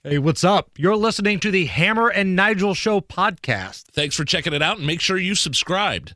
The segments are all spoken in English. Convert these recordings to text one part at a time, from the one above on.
Hey, what's up? You're listening to the Hammer and Nigel Show podcast. Thanks for checking it out, and make sure you subscribed.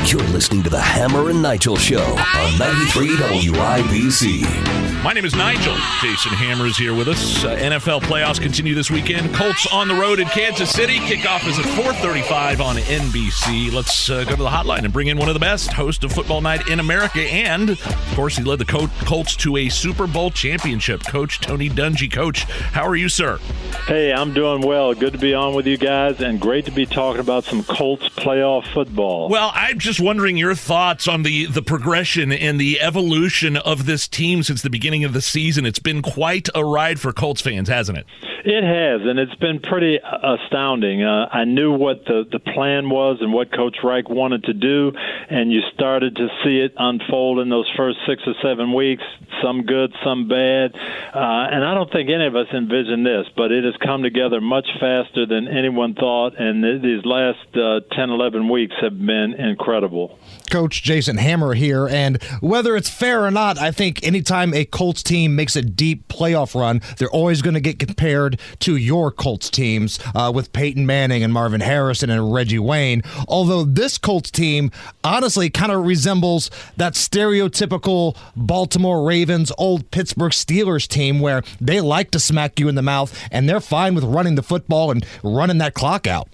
You're listening to the Hammer and Nigel Show on 93 WIBC. My name is Nigel. Jason Hammer is here with us. NFL playoffs continue this weekend. Colts on the road in Kansas City. Kickoff is at 4:35 on NBC. Let's go to the hotline and bring in one of the best, host of Football Night in America. And, of course, he led the Colts to a Super Bowl championship. Coach Tony Dungy. Coach, how are you, sir? Hey, I'm doing well. Good to be on with you guys, and great to be talking about some Colts playoff football. Well, I'm just wondering your thoughts on the progression and the evolution of this team since the beginning of the season. It's been quite a ride for Colts fans, hasn't it? It has, and it's been pretty astounding. I knew what the plan was and what Coach Reich wanted to do, and you started to see it unfold in those first 6 or 7 weeks, some good, some bad. And I don't think any of us envisioned this, but it has come together much faster than anyone thought, and these last 10, 11 weeks have been incredible. Coach Jason Hammer here, and whether it's fair or not, I think anytime a Colts team makes a deep playoff run, they're always going to get compared to your Colts teams with Peyton Manning and Marvin Harrison and Reggie Wayne, although this Colts team honestly kind of resembles that stereotypical Baltimore Ravens, old Pittsburgh Steelers team where they like to smack you in the mouth and they're fine with running the football and running that clock out.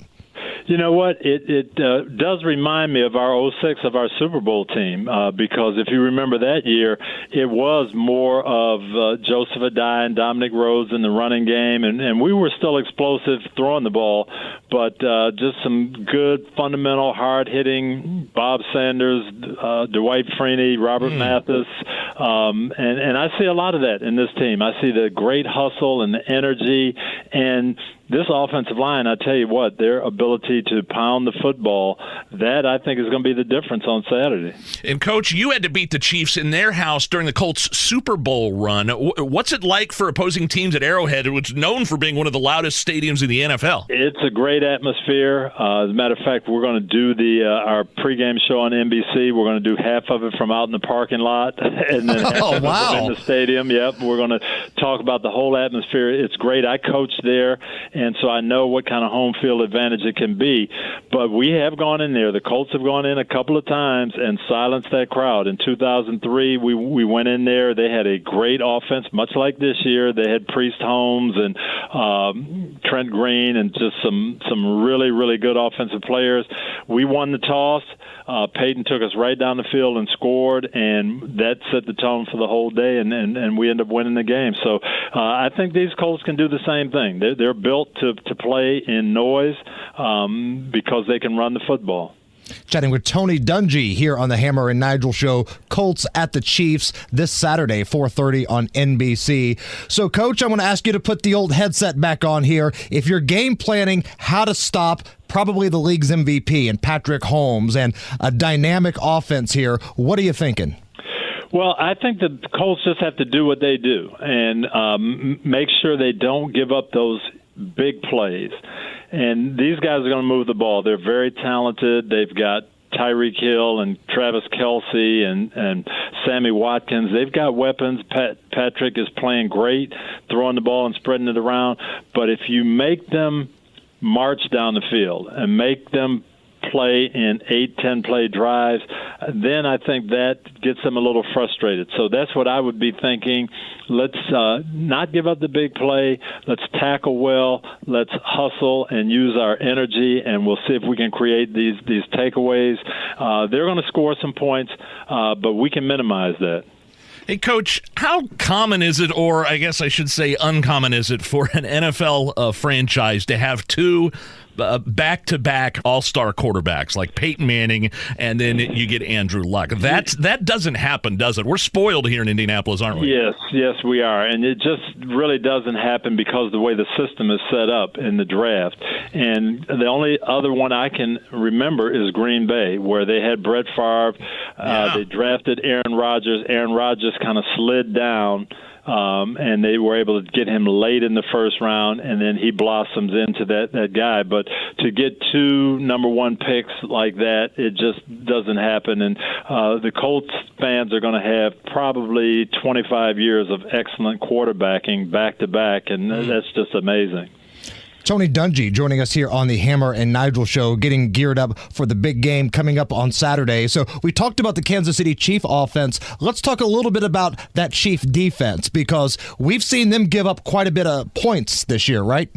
You know what? It does remind me of our 06, of our Super Bowl team, because if you remember that year, it was more of Joseph Adai and Dominic Rhodes in the running game, and we were still explosive throwing the ball, but just some good, fundamental, hard-hitting Bob Sanders, Dwight Freeney, Robert Mathis, and I see a lot of that in this team. I see the great hustle and the energy, and this offensive line, I tell you what, their ability to pound the football, that I think is going to be the difference on Saturday. And, Coach, you had to beat the Chiefs in their house during the Colts Super Bowl run. What's it like for opposing teams at Arrowhead, which is known for being one of the loudest stadiums in the NFL? It's a great atmosphere. As a matter of fact, we're going to do our pregame show on NBC. We're going to do half of it from out in the parking lot and then half of it from in the stadium. Yep, we're going to talk about the whole atmosphere. It's great. I coached there, and so I know what kind of home field advantage it can be. But we have gone in there. The Colts have gone in a couple of times and silenced that crowd. In 2003, we went in there. They had a great offense, much like this year. They had Priest Holmes and Trent Green and just some really, really good offensive players. We won the toss. Peyton took us right down the field and scored, and that set the tone for the whole day, and we ended up winning the game. So I think these Colts can do the same thing. They're built to play in noise because they can run the football. Chatting with Tony Dungy here on the Hammer and Nigel Show. Colts at the Chiefs this Saturday, 4:30 on NBC. So, Coach, I want to ask you to put the old headset back on here. If you're game planning how to stop probably the league's MVP and Patrick Holmes and a dynamic offense here, what are you thinking? Well, I think the Colts just have to do what they do and make sure they don't give up those big plays. And these guys are going to move the ball. They're very talented. They've got Tyreek Hill and Travis Kelce and Sammy Watkins. They've got weapons. Patrick is playing great, throwing the ball and spreading it around. But if you make them march down the field and make them play in 8-10 play drives, then I think that gets them a little frustrated. So that's what I would be thinking. Let's not give up the big play. Let's tackle well. Let's hustle and use our energy, and we'll see if we can create these takeaways. They're going to score some points, but we can minimize that. Hey, Coach, how common is it, or I guess I should say uncommon is it, for an NFL franchise to have two back-to-back all-star quarterbacks like Peyton Manning, and then you get Andrew Luck? That doesn't happen, does it? We're spoiled here in Indianapolis, aren't we? Yes, we are. And it just really doesn't happen because of the way the system is set up in the draft. And the only other one I can remember is Green Bay, where they had Brett Favre. They drafted Aaron Rodgers. Aaron Rodgers kind of slid down and they were able to get him late in the first round, and then he blossoms into that guy. But to get 2 number 1 picks like that, it just doesn't happen. And the Colts fans are going to have probably 25 years of excellent quarterbacking back-to-back, and that's just amazing. Tony Dungy joining us here on the Hammer and Nigel show, getting geared up for the big game coming up on Saturday. So we talked about the Kansas City Chief offense. Let's talk a little bit about that Chief defense, because we've seen them give up quite a bit of points this year, right?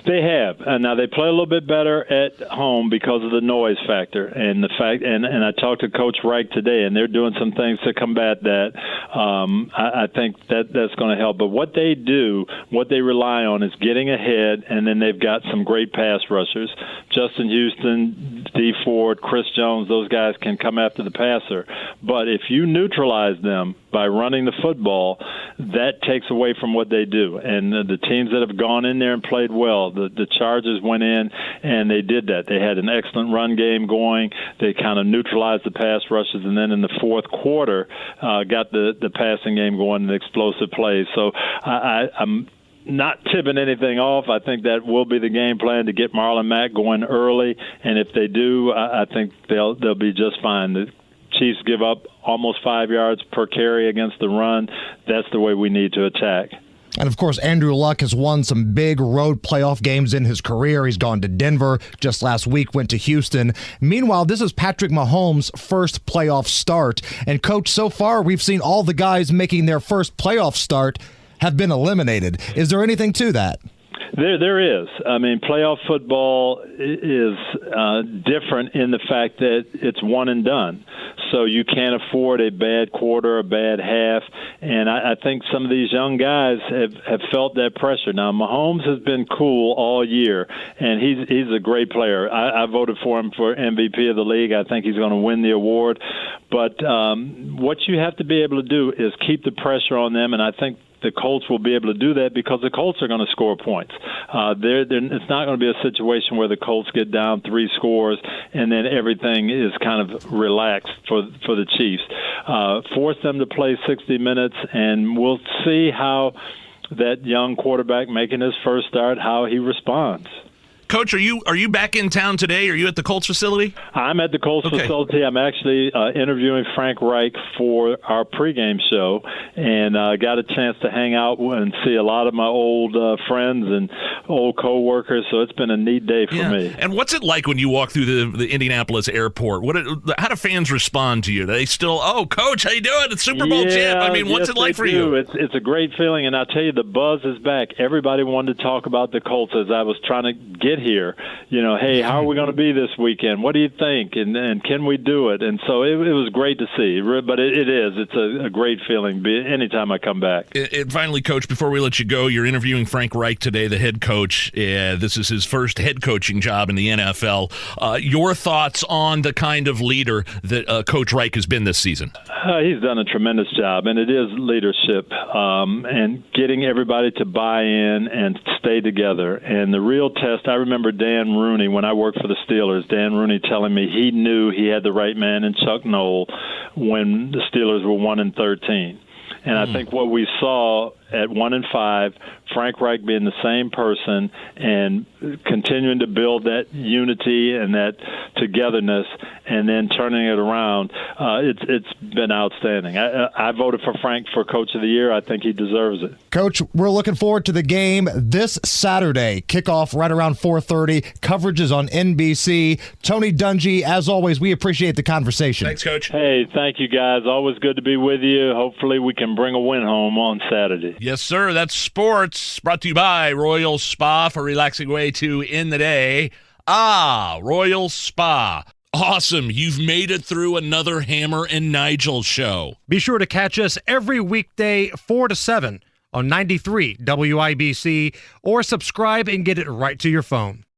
They have. Now they play a little bit better at home because of the noise factor and the fact. And I talked to Coach Reich today, and they're doing some things to combat that. I think that's going to help. But what they do, what they rely on, is getting ahead, and then they've got some great pass rushers. Justin Houston, D. Ford, Chris Jones, those guys can come after the passer. But if you neutralize them by running the football, that takes away from what they do. And the teams that have gone in there and played well, the Chargers went in and they did that. They had an excellent run game going. They kind of neutralized the pass rushes, and then in the fourth quarter got the passing game going and explosive plays. So I'm not tipping anything off. I think that will be the game plan, to get Marlon Mack going early, and if they do, I think they'll be just fine. The Chiefs give up almost 5 yards per carry against the run. That's the way we need to attack. And, of course, Andrew Luck has won some big road playoff games in his career. He's gone to Denver. Just last week went to Houston. Meanwhile, this is Patrick Mahomes' first playoff start. And, Coach, so far we've seen all the guys making their first playoff start have been eliminated. Is there anything to that? There is. I mean, playoff football is different in the fact that it's one and done. So you can't afford a bad quarter, a bad half. And I think some of these young guys have felt that pressure. Now, Mahomes has been cool all year, and he's a great player. I voted for him for MVP of the league. I think he's going to win the award. But what you have to be able to do is keep the pressure on them, and I think the Colts will be able to do that because the Colts are going to score points. It's not going to be a situation where the Colts get down 3 scores and then everything is kind of relaxed for the Chiefs. Force them to play 60 minutes, and we'll see how that young quarterback making his first start, how he responds. Coach, are you back in town today? Are you at the Colts facility? I'm at the Colts facility. I'm actually interviewing Frank Reich for our pregame show, and got a chance to hang out and see a lot of my old friends and old coworkers. So it's been a neat day for me. And what's it like when you walk through the Indianapolis airport? How do fans respond to you? Do they still, "Oh, Coach, how you doing? It's Super Bowl champ." I mean, what's it like for you? It's a great feeling, and I'll tell you, the buzz is back. Everybody wanted to talk about the Colts as I was trying to get here. Hey, how are we going to be this weekend? What do you think? And can we do it? And so it was great to see. But it's a great feeling anytime I come back. And finally, Coach, before we let you go, you're interviewing Frank Reich today, the head coach. This is his first head coaching job in the NFL. Your thoughts on the kind of leader that Coach Reich has been this season? He's done a tremendous job, and it is leadership and getting everybody to buy in and stay together. And the real test, I remember Dan Rooney, when I worked for the Steelers, Dan Rooney telling me he knew he had the right man in Chuck Noll when the Steelers were 1-13. And I think what we saw at 1-5, Frank Reich being the same person and continuing to build that unity and that togetherness and then turning it around, it's been outstanding. I voted for Frank for Coach of the Year. I think he deserves it. Coach, we're looking forward to the game this Saturday. Kickoff right around 4:30. Coverage is on NBC. Tony Dungy, as always, we appreciate the conversation. Thanks, Coach. Hey, thank you, guys. Always good to be with you. Hopefully we can bring a win home on Saturday. Yes, sir. That's sports. Brought to you by Royal Spa, for a relaxing way to end the day. Royal Spa. Awesome. You've made it through another Hammer and Nigel show. Be sure to catch us every weekday 4 to 7 on 93 WIBC, or subscribe and get it right to your phone.